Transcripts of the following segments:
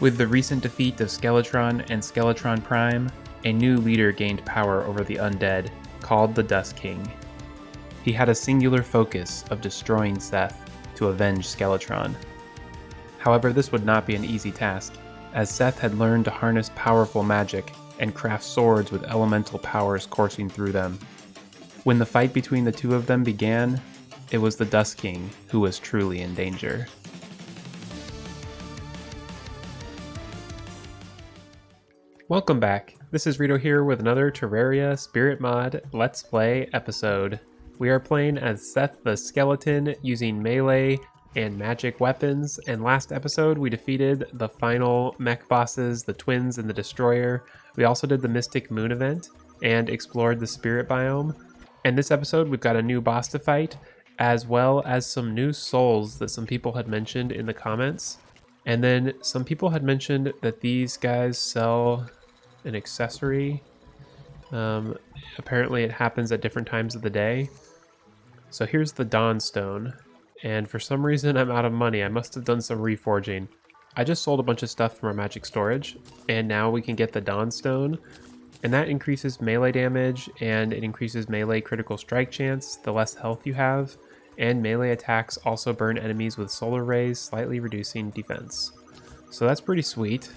With the recent defeat of Skeletron and Skeletron Prime, a new leader gained power over the undead, called the Dust King. He had a singular focus of destroying Seth to avenge Skeletron. However, this would not be an easy task, as Seth had learned to harness powerful magic and craft swords with elemental powers coursing through them. When the fight between the two of them began, it was the Dust King who was truly in danger. Welcome back. This is Rito here with another Terraria Spirit Mod Let's Play episode. We are playing as Seth the Skeleton using melee and magic weapons, and last episode we defeated the final mech bosses, the twins and the destroyer. We also did the Mystic Moon event and explored the Spirit biome. And this episode we've got a new boss to fight, as well as some new souls that some people had mentioned in the comments. And then some people had mentioned that these guys sell an accessory. Apparently it happens at different times of the day. So here's the Dawn Stone, and for some reason I'm out of money. I must have done some reforging. I just sold a bunch of stuff from our magic storage, and now we can get the Dawn Stone, and that increases melee damage, and it increases melee critical strike chance the less health you have, and melee attacks also burn enemies with solar rays, slightly reducing defense. So that's pretty sweet.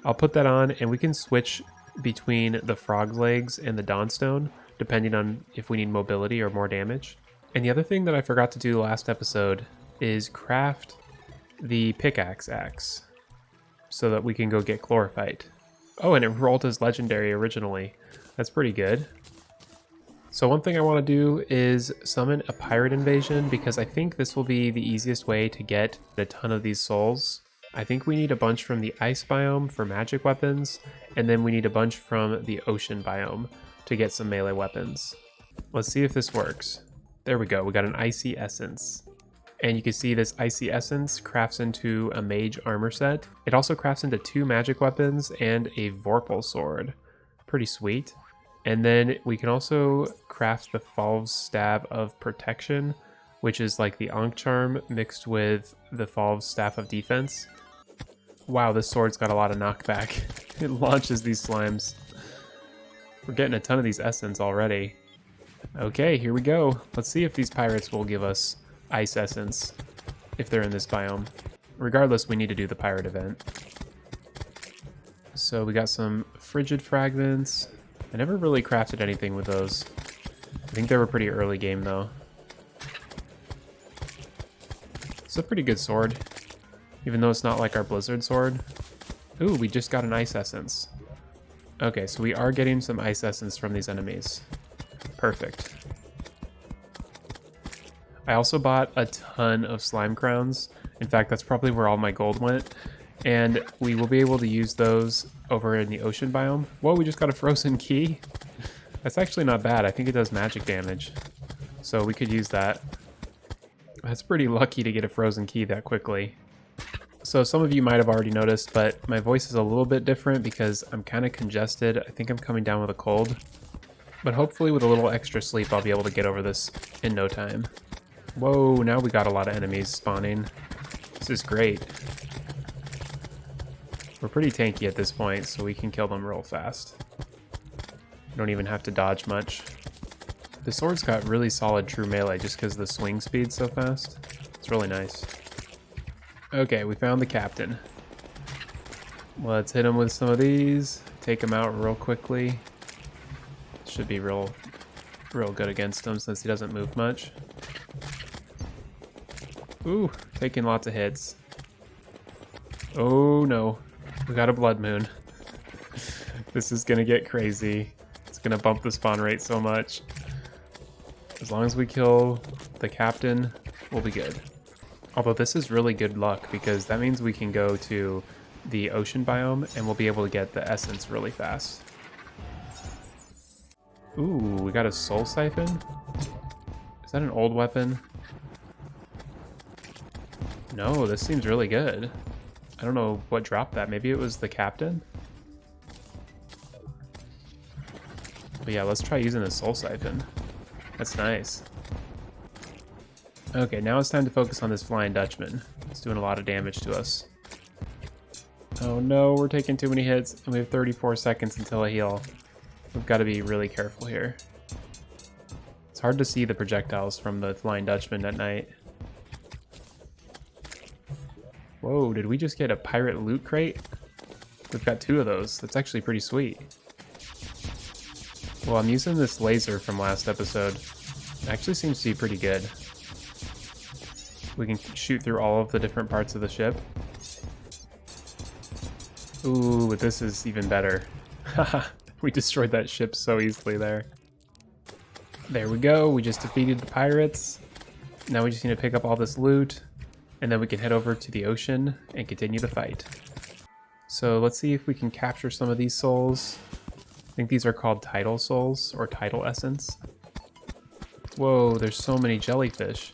I'll put that on, and we can switch between the frog's legs and the Dawnstone, depending on if we need mobility or more damage. And the other thing that I forgot to do last episode is craft the pickaxe axe, so that we can go get chlorophyte. Oh, and it rolled as legendary originally. That's pretty good. So one thing I want to do is summon a pirate invasion, because I think this will be the easiest way to get a ton of these souls. I think we need a bunch from the ice biome for magic weapons, and then we need a bunch from the ocean biome to get some melee weapons. Let's see if this works. There we go, we got an icy essence. And you can see this icy essence crafts into a mage armor set. It also crafts into 2 magic weapons and a Vorpal sword. Pretty sweet. And then we can also craft the Falv's Staff of Protection, which is like the Ankh Charm mixed with the Falv's Staff of Defense. Wow, this sword's got a lot of knockback. It launches these slimes. We're getting a ton of these essence already. Okay, here we go. Let's see if these pirates will give us ice essence if they're in this biome. Regardless, we need to do the pirate event. So we got some frigid fragments. I never really crafted anything with those. I think they were pretty early game though. It's a pretty good sword, even though it's not like our blizzard sword. Ooh, we just got an ice essence. Okay, so we are getting some ice essence from these enemies. Perfect. I also bought a ton of slime crowns. In fact, that's probably where all my gold went. And we will be able to use those over in the ocean biome. Whoa, we just got a frozen key. That's actually not bad. I think it does magic damage. So we could use that. That's pretty lucky to get a frozen key that quickly. So some of you might have already noticed, but my voice is a little bit different because I'm kind of congested. I think I'm coming down with a cold. But hopefully with a little extra sleep, I'll be able to get over this in no time. Whoa, now we got a lot of enemies spawning. This is great. We're pretty tanky at this point, so we can kill them real fast. Don't even have to dodge much. The sword's got really solid true melee just because the swing speed's so fast. It's really nice. Okay, we found the captain. Let's hit him with some of these. Take him out real quickly. Should be real good against him since he doesn't move much. Ooh, taking lots of hits. Oh no, we got a blood moon. This is gonna get crazy. It's gonna bump the spawn rate so much. As long as we kill the captain, we'll be good. Although this is really good luck because that means we can go to the ocean biome and we'll be able to get the essence really fast. Ooh, we got a soul siphon? Is that an old weapon? No, this seems really good. I don't know what dropped that. Maybe it was the captain? But yeah, let's try using the soul siphon. That's nice. Okay, now it's time to focus on this Flying Dutchman. It's doing a lot of damage to us. Oh no, we're taking too many hits, and we have 34 seconds until I heal. We've got to be really careful here. It's hard to see the projectiles from the Flying Dutchman at night. Whoa, did we just get a pirate loot crate? We've got 2 of those. That's actually pretty sweet. Well, I'm using this laser from last episode. It actually seems to be pretty good. We can shoot through all of the different parts of the ship. Ooh, but this is even better. Haha, we destroyed that ship so easily there. There we go, we just defeated the pirates. Now we just need to pick up all this loot, and then we can head over to the ocean and continue the fight. So let's see if we can capture some of these souls. I think these are called tidal souls, or tidal essence. Whoa, there's so many jellyfish.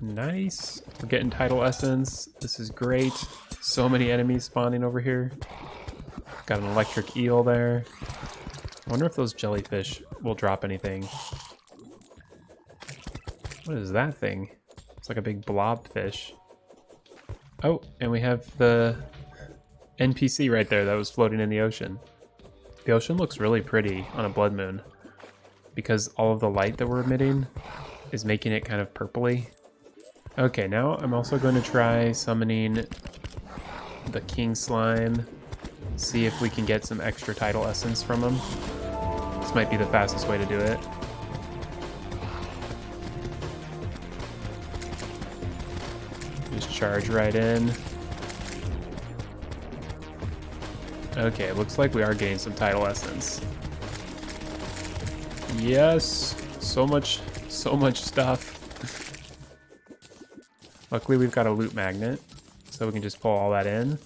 Nice. We're getting tidal essence. This is great. So many enemies spawning over here. Got an electric eel there. I wonder if those jellyfish will drop anything. What is that thing? It's like a big blob fish. Oh, and we have the NPC right there that was floating in the ocean. The ocean looks really pretty on a blood moon because all of the light that we're emitting is making it kind of purpley. Okay, now I'm also going to try summoning the king slime, see if we can get some extra tidal essence from him. This might be the fastest way to do it. Just charge right in. Okay, it looks like we are getting some tidal essence. Yes, so much stuff. Luckily we've got a loot magnet, so we can just pull all that in.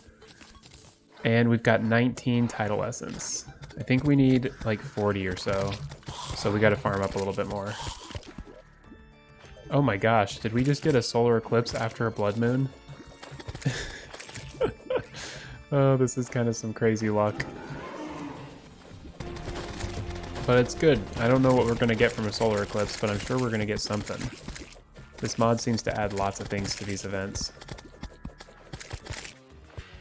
And we've got 19 tidal essence. I think we need like 40 or so we gotta farm up a little bit more. Oh my gosh, did we just get a solar eclipse after a blood moon? Oh, this is kind of some crazy luck. But it's good. I don't know what we're gonna get from a solar eclipse, but I'm sure we're gonna get something. This mod seems to add lots of things to these events.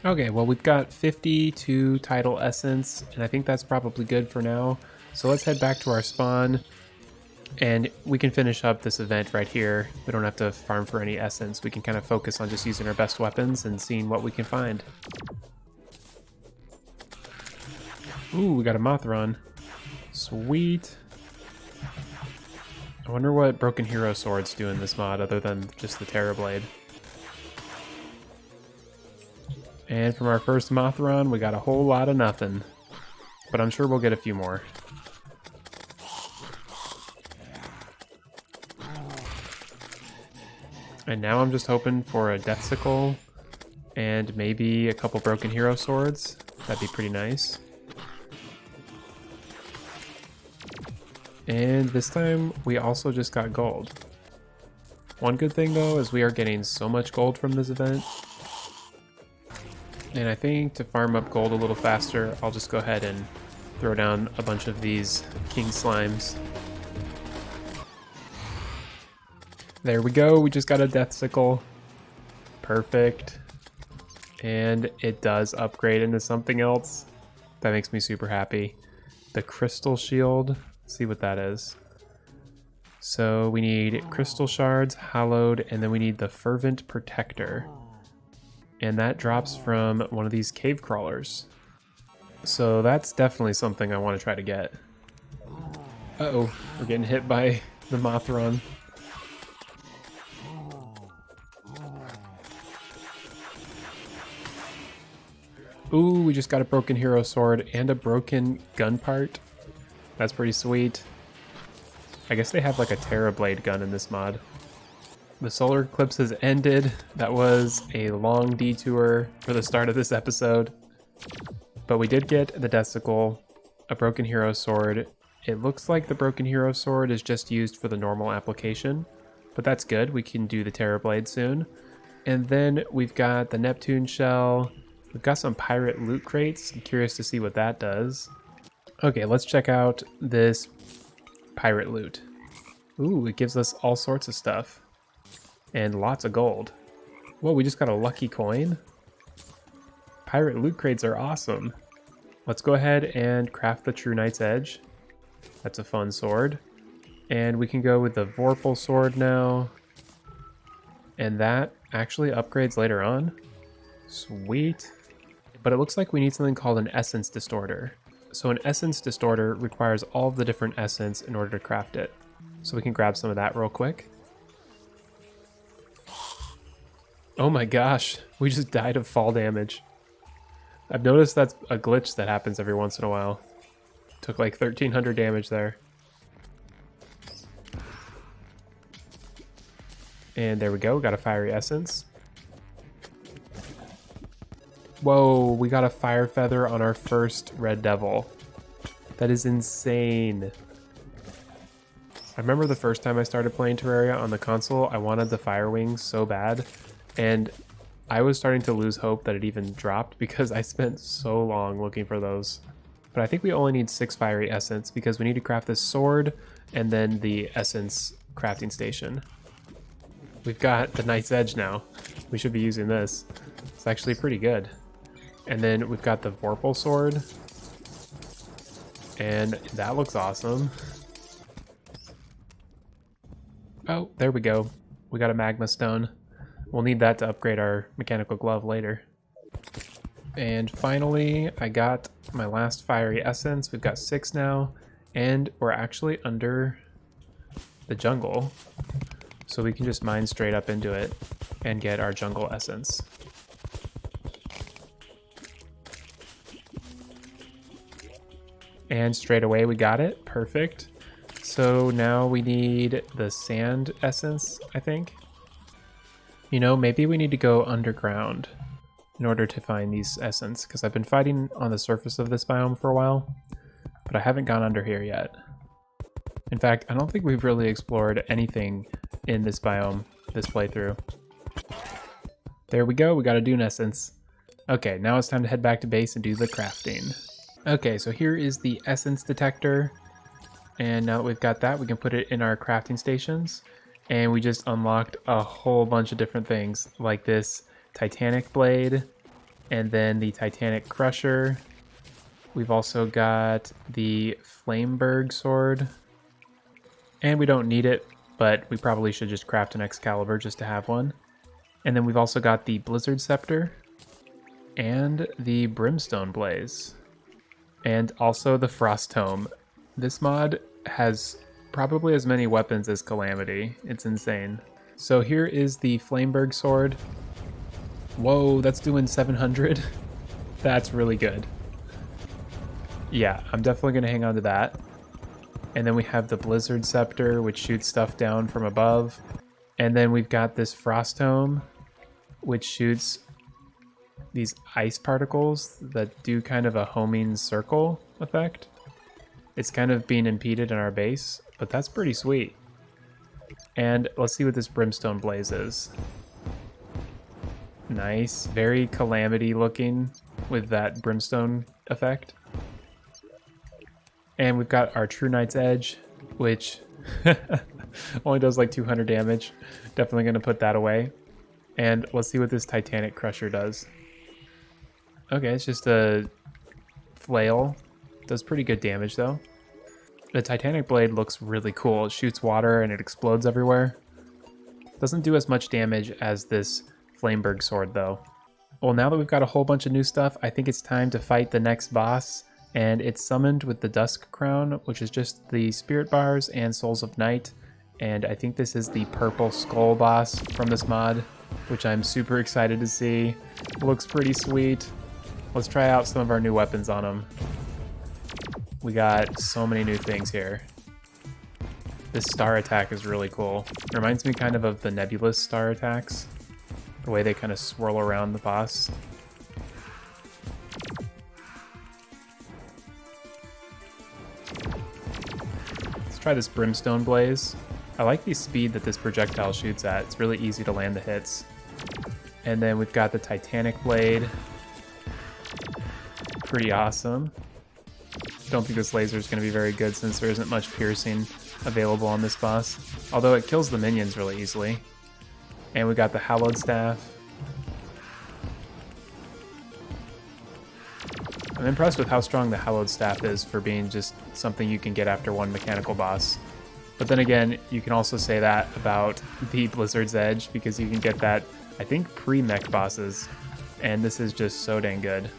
Okay, well we've got 52 tidal essence, and I think that's probably good for now. So let's head back to our spawn, and we can finish up this event right here. We don't have to farm for any essence. We can kind of focus on just using our best weapons and seeing what we can find. Ooh, we got a Mothron. Sweet. I wonder what Broken Hero Swords do in this mod other than just the Terra Blade. And from our first Mothron, we got a whole lot of nothing. But I'm sure we'll get a few more. And now I'm just hoping for a Death Sickle and maybe a couple Broken Hero Swords. That'd be pretty nice. And this time, we also just got gold. One good thing though is we are getting so much gold from this event. And I think to farm up gold a little faster, I'll just go ahead and throw down a bunch of these king slimes. There we go, we just got a Death Sickle. Perfect. And it does upgrade into something else. That makes me super happy. The Crystal Shield. Let's see what that is. So we need Crystal Shards, Hallowed, and then we need the Fervent Protector. And that drops from one of these cave crawlers. So that's definitely something I want to try to get. Uh-oh, we're getting hit by the Mothron. Ooh, we just got a Broken Hero Sword and a broken gun part. That's pretty sweet. I guess they have like a Terra Blade gun in this mod. The solar eclipse has ended. That was a long detour for the start of this episode. But we did get the Death Sickle, a Broken Hero Sword. It looks like the Broken Hero Sword is just used for the normal application, but that's good. We can do the Terra Blade soon. And then we've got the Neptune Shell. We've got some pirate loot crates. I'm curious to see what that does. Okay, let's check out this pirate loot. Ooh, it gives us all sorts of stuff. And lots of gold. Whoa, we just got a lucky coin. Pirate loot crates are awesome. Let's go ahead and craft the True Knight's Edge. That's a fun sword. And we can go with the Vorpal sword now. And that actually upgrades later on. Sweet. But it looks like we need something called an Essence Distorter. So an Essence Distorter requires all of the different essence in order to craft it. So we can grab some of that real quick. Oh my gosh, we just died of fall damage. I've noticed that's a glitch that happens every once in a while. Took like 1300 damage there. And there we go, we got a Fiery Essence. Whoa, we got a Fire Feather on our first Red Devil. That is insane. I remember the first time I started playing Terraria on the console, I wanted the Fire Wings so bad, and I was starting to lose hope that it even dropped because I spent so long looking for those. But I think we only need 6 Fiery Essence because we need to craft this sword and then the Essence crafting station. We've got the Knight's Edge now. We should be using this. It's actually pretty good. And then we've got the Vorpal sword. And that looks awesome. Oh, there we go. We got a magma stone. We'll need that to upgrade our mechanical glove later. And finally, I got my last Fiery Essence. We've got 6 now. And we're actually under the jungle. So we can just mine straight up into it and get our jungle essence. And straight away we got it. Perfect. So now we need the sand essence, I think. You know, maybe we need to go underground in order to find these essence, because I've been fighting on the surface of this biome for a while, but I haven't gone under here yet. In fact, I don't think we've really explored anything in this biome this playthrough. There we go, we got a Dune essence. Okay, now it's time to head back to base and do the crafting. Okay, so here is the essence detector. And now that we've got that, we can put it in our crafting stations. And we just unlocked a whole bunch of different things, like this Titanic blade, and then the Titanic crusher. We've also got the Flameberg sword. And we don't need it, but we probably should just craft an Excalibur just to have one. And then we've also got the Blizzard Scepter, and the Brimstone Blaze, and also the Frost Tome. This mod has probably as many weapons as Calamity. It's insane. So here is the Flameberg sword. Whoa, that's doing 700. That's really good. Yeah, I'm definitely gonna hang on to that. And then we have the Blizzard Scepter, which shoots stuff down from above. And then we've got this Frost Tome, which shoots these ice particles that do kind of a homing circle effect. It's kind of being impeded in our base, but that's pretty sweet. And let's see what this Brimstone Blaze is. Nice, very Calamity looking with that brimstone effect. And we've got our True Knight's Edge, which only does like 200 damage. Definitely going to put that away. And let's see what this Titanic Crusher does. Okay, it's just a flail. Does pretty good damage though. The Titanic Blade looks really cool. It shoots water and it explodes everywhere. Doesn't do as much damage as this Flameberg sword though. Well, now that we've got a whole bunch of new stuff, I think it's time to fight the next boss. And it's summoned with the Dusk Crown, which is just the Spirit Bars and Souls of Night. And I think this is the Purple Skull boss from this mod, which I'm super excited to see. Looks pretty sweet. Let's try out some of our new weapons on him. We got so many new things here. This star attack is really cool. Reminds me kind of the Nebulous star attacks. The way they kind of swirl around the boss. Let's try this Brimstone Blaze. I like the speed that this projectile shoots at. It's really easy to land the hits. And then we've got the Titanic Blade. Pretty awesome. Don't think this laser is going to be very good since there isn't much piercing available on this boss. Although it kills the minions really easily. And we got the Hallowed Staff. I'm impressed with how strong the hallowed staff is for being just something you can get after one mechanical boss. But then again, you can also say that about the Blizzard's Edge, because you can get that, I think, pre-mech bosses, and this is just so dang good.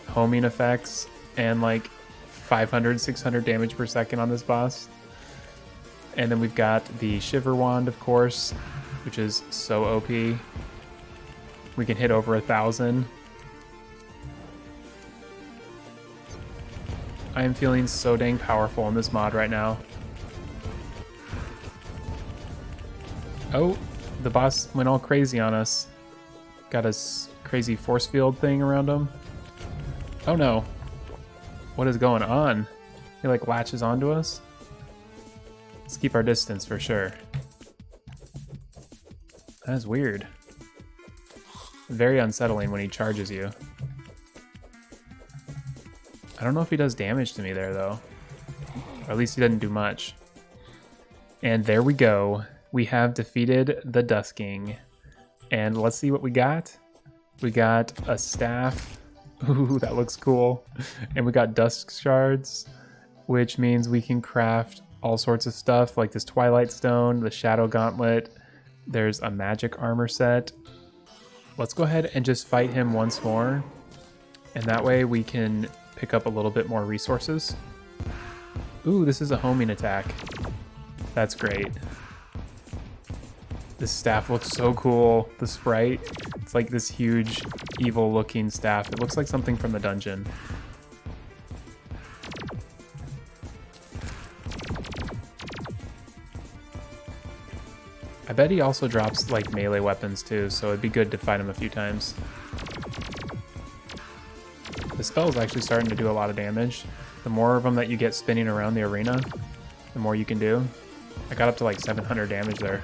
Homing effects and like 500, 600 damage per second on this boss. And then we've got the Shiver Wand, of course, which is so OP. We can hit over 1,000. I am feeling so dang powerful in this mod right now. Oh, the boss went all crazy on us. Got a crazy force field thing around him. Oh no. What is going on? He like latches onto us. Let's keep our distance for sure. That is weird. Very unsettling when he charges you. I don't know if he does damage to me there though. Or at least he doesn't do much. And there we go. We have defeated the Dusking. And let's see what we got. We got a staff. Ooh, that looks cool. And we got dusk shards, which means we can craft all sorts of stuff like this Twilight Stone, the Shadow Gauntlet. There's a magic armor set. Let's go ahead and just fight him once more. And that way we can pick up a little bit more resources. Ooh, this is a homing attack. That's great. This staff looks so cool. The sprite, it's like this huge evil looking staff. It looks like something from the dungeon. I bet he also drops like melee weapons too, so it'd be good to fight him a few times. The spell is actually starting to do a lot of damage. The more of them that you get spinning around the arena, the more you can do. I got up to like 700 damage there.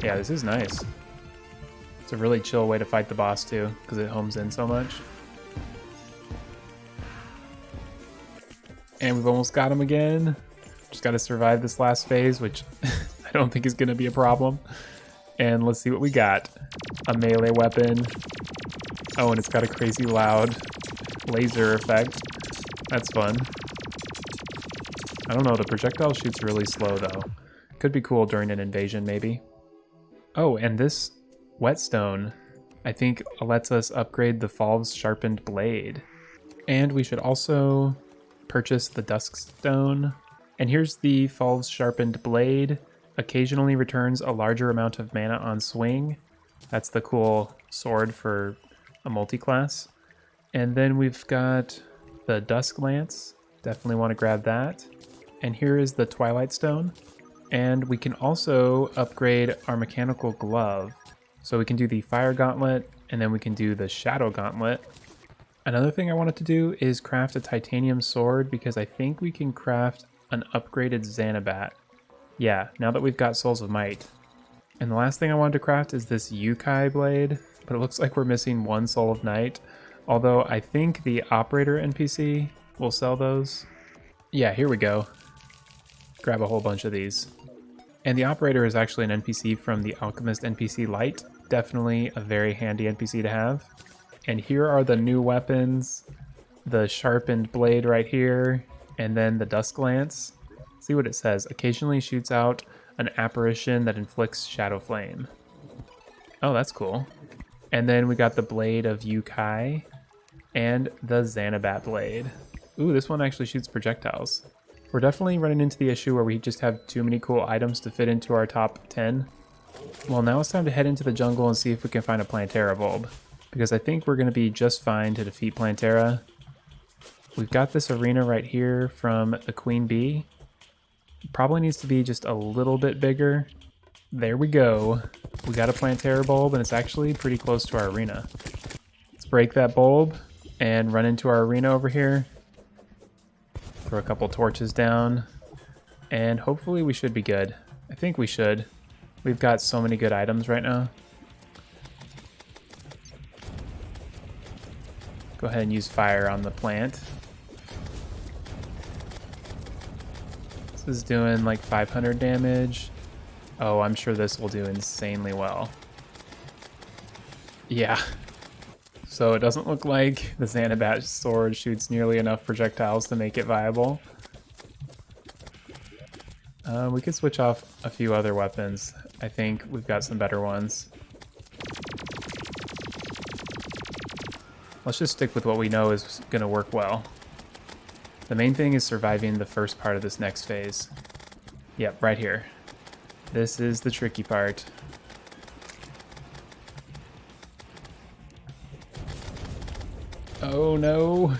Yeah, this is nice. It's a really chill way to fight the boss too, because it homes in so much. And we've almost got him again. Just got to survive this last phase, which I don't think is going to be a problem. And let's see what we got. A melee weapon. Oh, and it's got a crazy loud laser effect. That's fun. I don't know, the projectile shoots really slow though. Could be cool during an invasion maybe. Oh, and this whetstone, I think, lets us upgrade the Falv's Sharpened Blade. And we should also purchase the Dusk Stone. And here's the Falv's Sharpened Blade. Occasionally returns a larger amount of mana on swing. That's the cool sword for a multi-class. And then we've got the Dusk Lance. Definitely want to grab that. And here is the Twilight Stone. And we can also upgrade our Mechanical Glove. So we can do the Fire Gauntlet, and then we can do the Shadow Gauntlet. Another thing I wanted to do is craft a Titanium Sword, because I think we can craft an upgraded Xanabat. Yeah, now that we've got Souls of Might. And the last thing I wanted to craft is this Yukai Blade, but it looks like we're missing one Soul of Night. Although I think the Operator NPC will sell those. Yeah, here we go. Grab a whole bunch of these. And the Operator is actually an NPC from the AlchemistNPC Lite. Definitely a very handy NPC to have. And here are the new weapons. The Sharpened Blade right here, and then the Dusk Lance. See what it says. Occasionally shoots out an apparition that inflicts Shadow Flame. Oh, that's cool. And then we got the Blade of Yukai and the Xanabat Blade. Ooh, this one actually shoots projectiles. We're definitely running into the issue where we just have too many cool items to fit into our top 10. Well, now it's time to head into the jungle and see if we can find a Plantera bulb, because I think we're going to be just fine to defeat Plantera. We've got this arena right here from the Queen Bee. Probably needs to be just a little bit bigger. There we go. We got a Plantera bulb, and it's actually pretty close to our arena. Let's break that bulb and run into our arena over here. Throw a couple torches down, and hopefully we should be good. I think we should. We've got so many good items right now. Go ahead and use fire on the plant. This is doing like 500 damage. Oh, I'm sure this will do insanely well. Yeah. So it doesn't look like the Xanabat sword shoots nearly enough projectiles to make it viable. We could switch off a few other weapons. I think we've got some better ones. Let's just stick with what we know is going to work well. The main thing is surviving the first part of this next phase. Yep, right here. This is the tricky part. Oh no!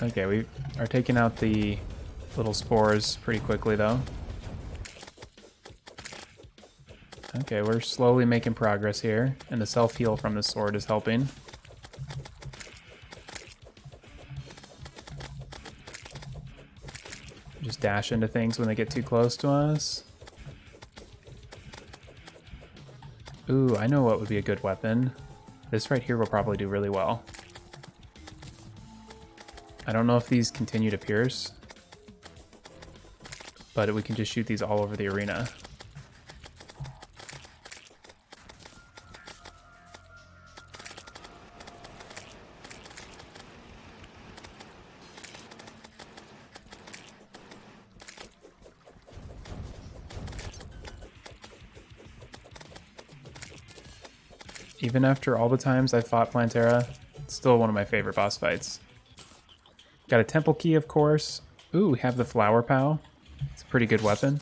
Okay, we are taking out the little spores pretty quickly though. Okay, we're slowly making progress here, and the self-heal from the sword is helping. Just dash into things when they get too close to us. Ooh, I know what would be a good weapon. This right here will probably do really well. I don't know if these continue to pierce, but we can just shoot these all over the arena. Even after all the times I fought Plantera, it's still one of my favorite boss fights. Got a temple key, of course. Ooh, we have the flower pow. It's a pretty good weapon.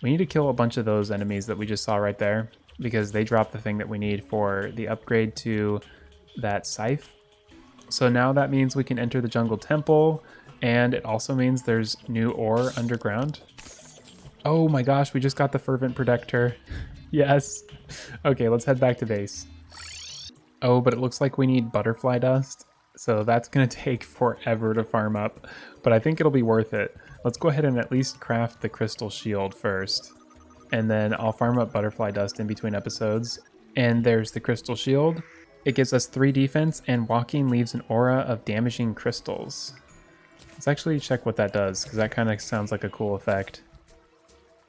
We need to kill a bunch of those enemies that we just saw right there, because they drop the thing that we need for the upgrade to that scythe. So now that means we can enter the jungle temple, and it also means there's new ore underground. Oh my gosh, we just got the fervent protector. Yes. Okay, let's head back to base. Oh, but it looks like we need butterfly dust, so that's gonna take forever to farm up, but I think it'll be worth it. Let's go ahead and at least craft the crystal shield first, and then I'll farm up butterfly dust in between episodes. And there's the crystal shield. It gives us 3 defense, and walking leaves an aura of damaging crystals. Let's actually check what that does, because that kind of sounds like a cool effect.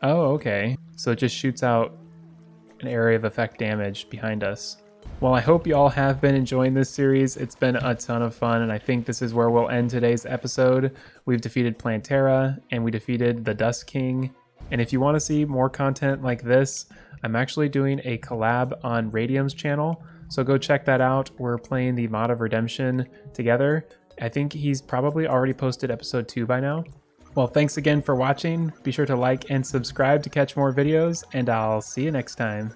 Oh, okay. So it just shoots out an area of effect damage behind us. Well, I hope you all have been enjoying this series. It's been a ton of fun, and I think this is where we'll end today's episode. We've defeated Plantera, and we defeated the Dust King. And if you want to see more content like this, I'm actually doing a collab on Radium's channel, so go check that out. We're playing the Mod of Redemption together. I think he's probably already posted episode 2 by now. Well, thanks again for watching. Be sure to like and subscribe to catch more videos, and I'll see you next time.